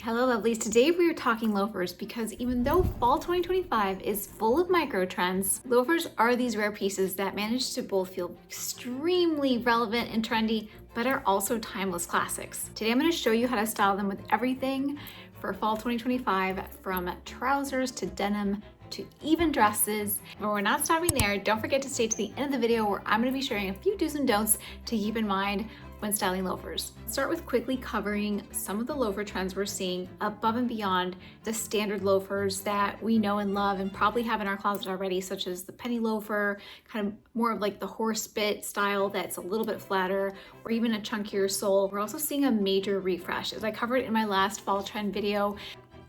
Hello lovelies, today we are talking loafers because even though fall 2025 is full of micro trends, loafers are these rare pieces that manage to both feel extremely relevant and trendy, but are also timeless classics. Today I'm going to show you how to style them with everything for fall 2025, from trousers to denim to even dresses. But we're not stopping there. Don't forget to stay to the end of the video where I'm going to be sharing a few do's and don'ts to keep in mind when styling loafers. Start with quickly covering some of the loafer trends we're seeing above and beyond the standard loafers that we know and love and probably have in our closet already, such as the penny loafer, kind of more of like the horse bit style that's a little bit flatter, or even a chunkier sole. We're also seeing a major refresh. As I covered in my last fall trend video,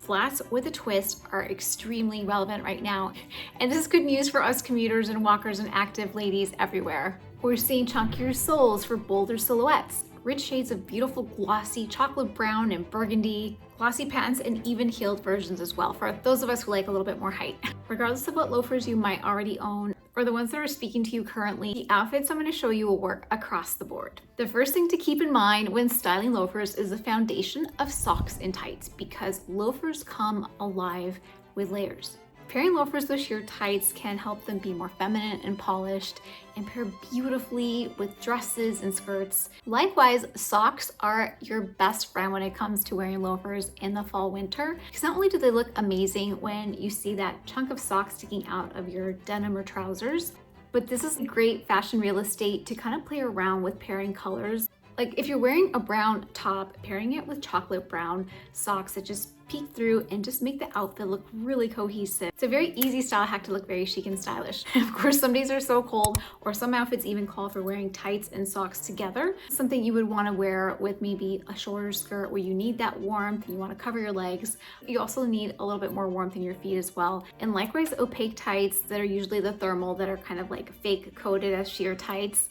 flats with a twist are extremely relevant right now. And this is good news for us commuters and walkers and active ladies everywhere. We're seeing chunkier soles for bolder silhouettes, rich shades of beautiful glossy chocolate brown and burgundy, glossy pants, and even heeled versions as well for those of us who like a little bit more height. Regardless of what loafers you might already own, or the ones that are speaking to you currently, the outfits I'm going to show you will work across the board. The first thing to keep in mind when styling loafers is the foundation of socks and tights, because loafers come alive with layers. Pairing loafers with sheer tights can help them be more feminine and polished and pair beautifully with dresses and skirts. Likewise, socks are your best friend when it comes to wearing loafers in the fall winter, because not only do they look amazing when you see that chunk of sock sticking out of your denim or trousers, but this is great fashion real estate to kind of play around with pairing colors. Like if you're wearing a brown top, pairing it with chocolate brown socks that just peek through and just make the outfit look really cohesive. It's a very easy style hack to look very chic and stylish. Of course, some days are so cold, or some outfits even call for wearing tights and socks together. Something you would want to wear with maybe a shorter skirt where you need that warmth and you want to cover your legs. You also need a little bit more warmth in your feet as well. And likewise, opaque tights that are usually the thermal that are kind of like fake coated as sheer tights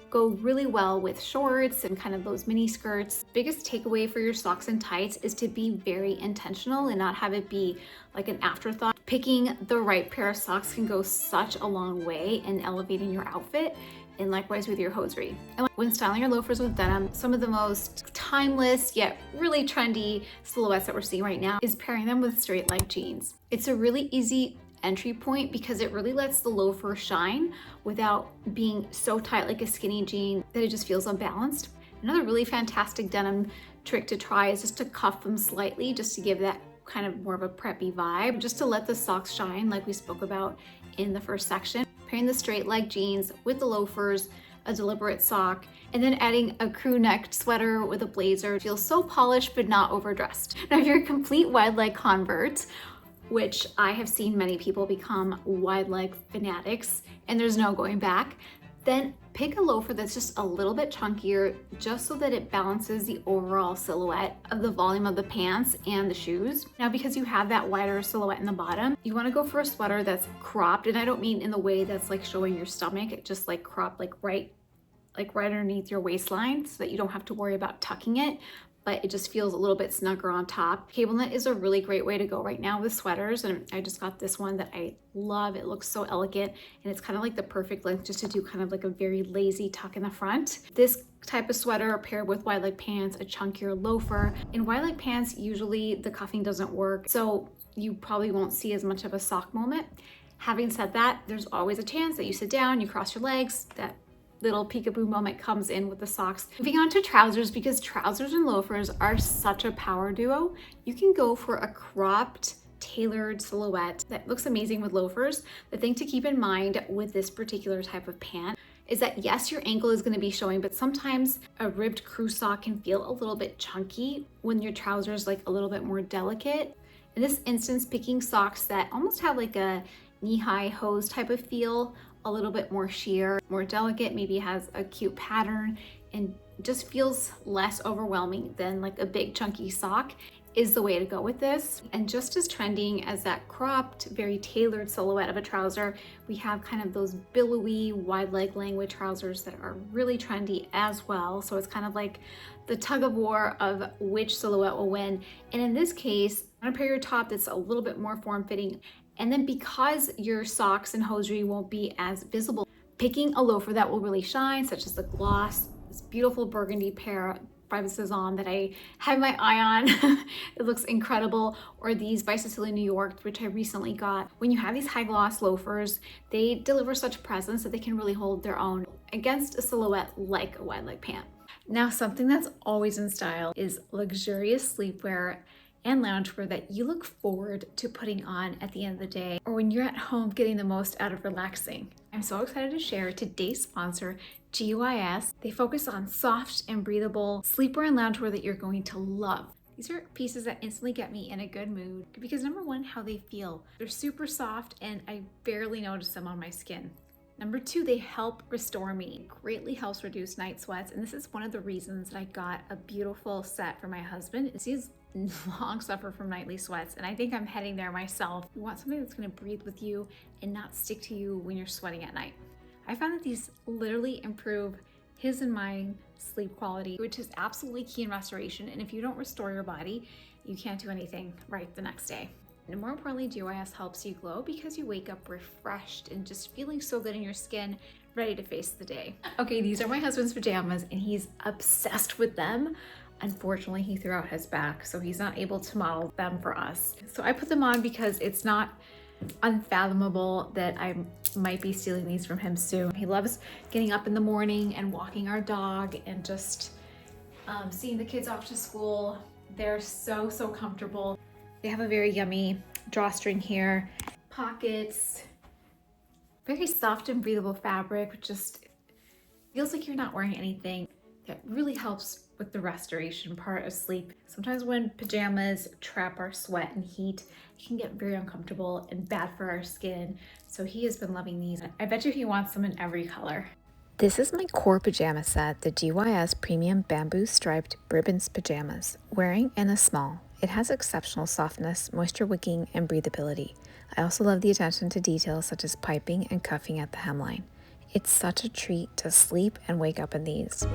go really well with shorts and kind of those mini skirts. Biggest takeaway for your socks and tights is to be very intentional and not have it be like an afterthought. Picking the right pair of socks can go such a long way in elevating your outfit, and likewise with your hosiery. And when styling your loafers with denim, some of the most timeless yet really trendy silhouettes that we're seeing right now is pairing them with straight leg jeans. It's a really easy entry point because it really lets the loafer shine without being so tight like a skinny jean that it just feels unbalanced. Another really fantastic denim trick to try is just to cuff them slightly, just to give that kind of more of a preppy vibe, just to let the socks shine like we spoke about in the first section. Pairing the straight leg jeans with the loafers, a deliberate sock, and then adding a crew neck sweater with a blazer feels so polished but not overdressed. Now if you're a complete wide leg convert, which I have seen many people become wide leg fanatics and there's no going back, then pick a loafer that's just a little bit chunkier, just so that it balances the overall silhouette of the volume of the pants and the shoes. Now, because you have that wider silhouette in the bottom, you want to go for a sweater that's cropped, and I don't mean in the way that's like showing your stomach, just like cropped like right underneath your waistline, so that you don't have to worry about tucking it, but it just feels a little bit snugger on top. Cable knit is a really great way to go right now with sweaters, and I just got this one that I love. It looks so elegant, and it's kind of like the perfect length just to do kind of like a very lazy tuck in the front. This type of sweater paired with wide leg pants, a chunkier loafer. In wide leg pants, usually the cuffing doesn't work, so you probably won't see as much of a sock moment. Having said that, there's always a chance that you sit down, you cross your legs, that little peekaboo moment comes in with the socks. Moving on to trousers, because trousers and loafers are such a power duo. You can go for a cropped, tailored silhouette that looks amazing with loafers. The thing to keep in mind with this particular type of pant is that yes, your ankle is going to be showing, but sometimes a ribbed crew sock can feel a little bit chunky when your trousers like a little bit more delicate. In this instance, picking socks that almost have like a knee-high hose type of feel, a little bit more sheer, more delicate, maybe has a cute pattern and just feels less overwhelming than like a big chunky sock, is the way to go with this. And just as trending as that cropped, very tailored silhouette of a trouser, we have kind of those billowy wide leg language trousers that are really trendy as well. So it's kind of like the tug of war of which silhouette will win. And in this case, I'm gonna pair your top that's a little bit more form-fitting. And then because your socks and hosiery won't be as visible, picking a loafer that will really shine, such as the gloss, this beautiful burgundy pair crevices on that I have my eye on. It looks incredible. Or these by Cecilia New York, which I recently got. When you have these high gloss loafers, they deliver such presence that they can really hold their own against a silhouette like a wide leg pant. Now, something that's always in style is luxurious sleepwear and loungewear that you look forward to putting on at the end of the day or when you're at home getting the most out of relaxing. I'm so excited to share today's sponsor, GYS. They focus on soft and breathable sleepwear and loungewear that you're going to love. These are pieces that instantly get me in a good mood because number one, how they feel. They're super soft and I barely notice them on my skin. Number two, they help restore me. It greatly helps reduce night sweats. And this is one of the reasons that I got a beautiful set for my husband is he's long suffered from nightly sweats. And I think I'm heading there myself. You want something that's gonna breathe with you and not stick to you when you're sweating at night. I found that these literally improve his and mine sleep quality, which is absolutely key in restoration. And if you don't restore your body, you can't do anything right the next day. And more importantly, GYS helps you glow because you wake up refreshed and just feeling so good in your skin, ready to face the day. Okay, these are my husband's pajamas and he's obsessed with them. Unfortunately, he threw out his back, so he's not able to model them for us. So I put them on because it's not unfathomable that I might be stealing these from him soon. He loves getting up in the morning and walking our dog and just seeing the kids off to school. They're so comfortable. They have a very yummy drawstring here, pockets, very soft and breathable fabric, which just feels like you're not wearing anything. That really helps with the restoration part of sleep. Sometimes when pajamas trap our sweat and heat, it can get very uncomfortable and bad for our skin. So he has been loving these. I bet you he wants them in every color. This is my core pajama set, the GYS Premium Bamboo Striped Ribbons Pajamas. Wearing in a small, it has exceptional softness, moisture wicking, and breathability. I also love the attention to details such as piping and cuffing at the hemline. It's such a treat to sleep and wake up in these.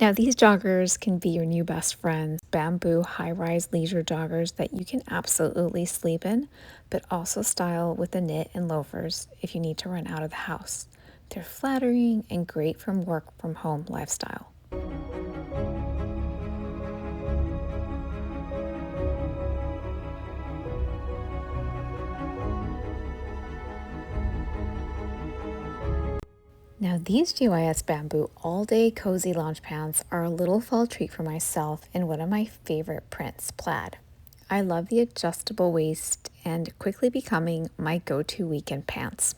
Now these joggers can be your new best friends, bamboo high-rise leisure joggers that you can absolutely sleep in, but also style with a knit and loafers if you need to run out of the house. They're flattering and great from work from home lifestyle. Now these GYSbamboo all-day cozy lounge pants are a little fall treat for myself in one of my favorite prints, plaid. I love the adjustable waist and quickly becoming my go-to weekend pants.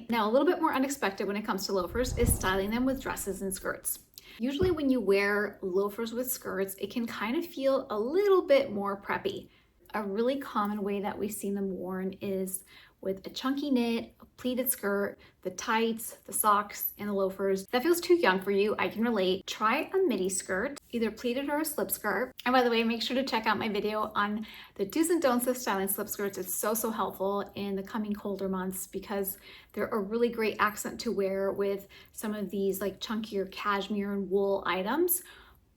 Now, a little bit more unexpected when it comes to loafers is styling them with dresses and skirts. Usually when you wear loafers with skirts, it can kind of feel a little bit more preppy. A really common way that we've seen them worn is with a chunky knit, a pleated skirt, the tights, the socks, and the loafers. If that feels too young for you, I can relate. Try a midi skirt, either pleated or a slip skirt. And by the way, make sure to check out my video on the do's and don'ts of styling slip skirts. It's so helpful in the coming colder months because they're a really great accent to wear with some of these like chunkier cashmere and wool items.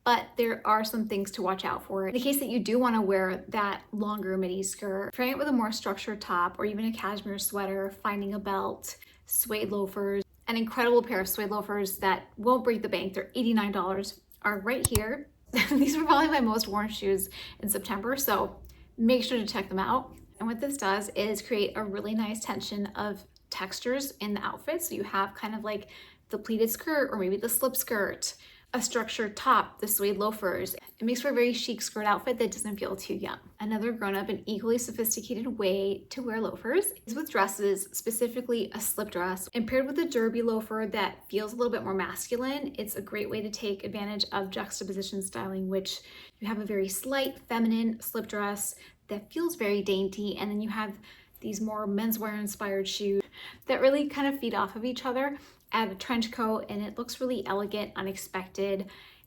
But there are some things to watch out for. In the case that you do want to wear that longer midi skirt, try it with a more structured top or even a cashmere sweater, finding a belt, suede loafers. An incredible pair of suede loafers that won't break the bank, they're $89, are right here. These were probably my most worn shoes in September, so make sure to check them out. And what this does is create a really nice tension of textures in the outfit. So you have kind of like the pleated skirt or maybe the slip skirt, a structured top, the suede loafers. It makes for a very chic skirt outfit that doesn't feel too young. Another grown-up and equally sophisticated way to wear loafers is with dresses, specifically a slip dress. And paired with a derby loafer that feels a little bit more masculine, it's a great way to take advantage of juxtaposition styling, which you have a very slight feminine slip dress that feels very dainty, and then you have these more menswear inspired shoes that really kind of feed off of each other. Add a trench coat and it looks really elegant, unexpected,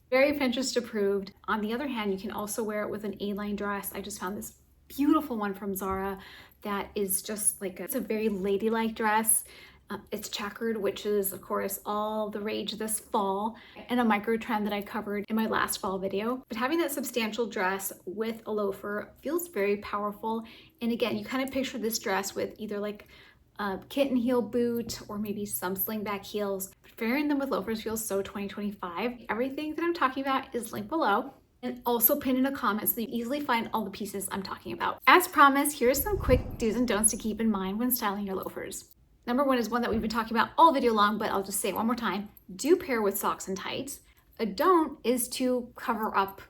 very Pinterest approved. On the other hand, you can also wear it with an A-line dress. I just found this beautiful one from Zara that is just like it's a very ladylike dress It's checkered, which is of course all the rage this fall, and a micro trend that I covered in my last fall video. But having that substantial dress with a loafer feels very powerful. And again, you kind of picture this dress with either like a kitten heel boot or maybe some slingback heels. Pairing them with loafers feels so 2025. Everything that I'm talking about is linked below, and also pin in a comment so you easily find all the pieces I'm talking about. As promised, here's some quick do's and don'ts to keep in mind when styling your loafers. Number one is one that we've been talking about all video long, but I'll just say it one more time. Do pair with socks and tights. A don't is to cover up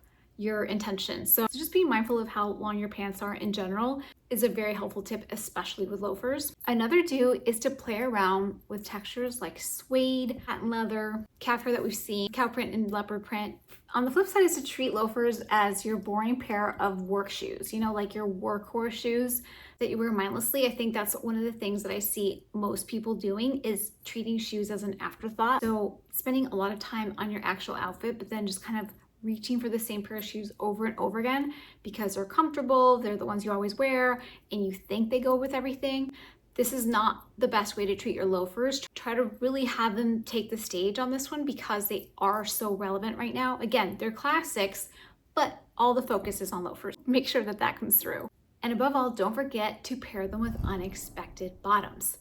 your intentions. So just being mindful of how long your pants are in general is a very helpful tip, especially with loafers. Another do is to play around with textures like suede, patent leather, calf hair that we've seen, cow print and leopard print. On the flip side is to treat loafers as your boring pair of work shoes, you know, like your workhorse shoes that you wear mindlessly. I think that's one of the things that I see most people doing is treating shoes as an afterthought. So spending a lot of time on your actual outfit, but then just kind of reaching for the same pair of shoes over and over again because they're comfortable, they're the ones you always wear, and you think they go with everything. This is not the best way to treat your loafers. Try to really have them take the stage on this one because they are so relevant right now. Again, they're classics, but all the focus is on loafers. Make sure that that comes through. And above all, don't forget to pair them with unexpected bottoms.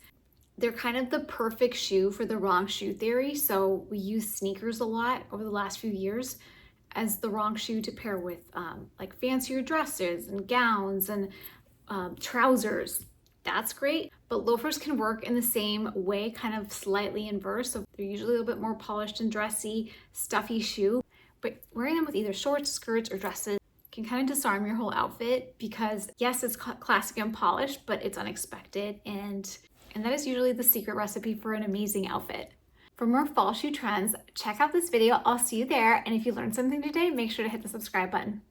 They're kind of the perfect shoe for the wrong shoe theory. So we use sneakers a lot over the last few years as the wrong shoe to pair with like fancier dresses and gowns and trousers. That's great, but loafers can work in the same way, kind of slightly inverse. So they're usually a little bit more polished and dressy, stuffy shoe, but wearing them with either shorts, skirts, or dresses can kind of disarm your whole outfit because yes, it's classic and polished, but it's unexpected. And that is usually the secret recipe for an amazing outfit. For more fall shoe trends, check out this video. I'll see you there. And if you learned something today, make sure to hit the subscribe button.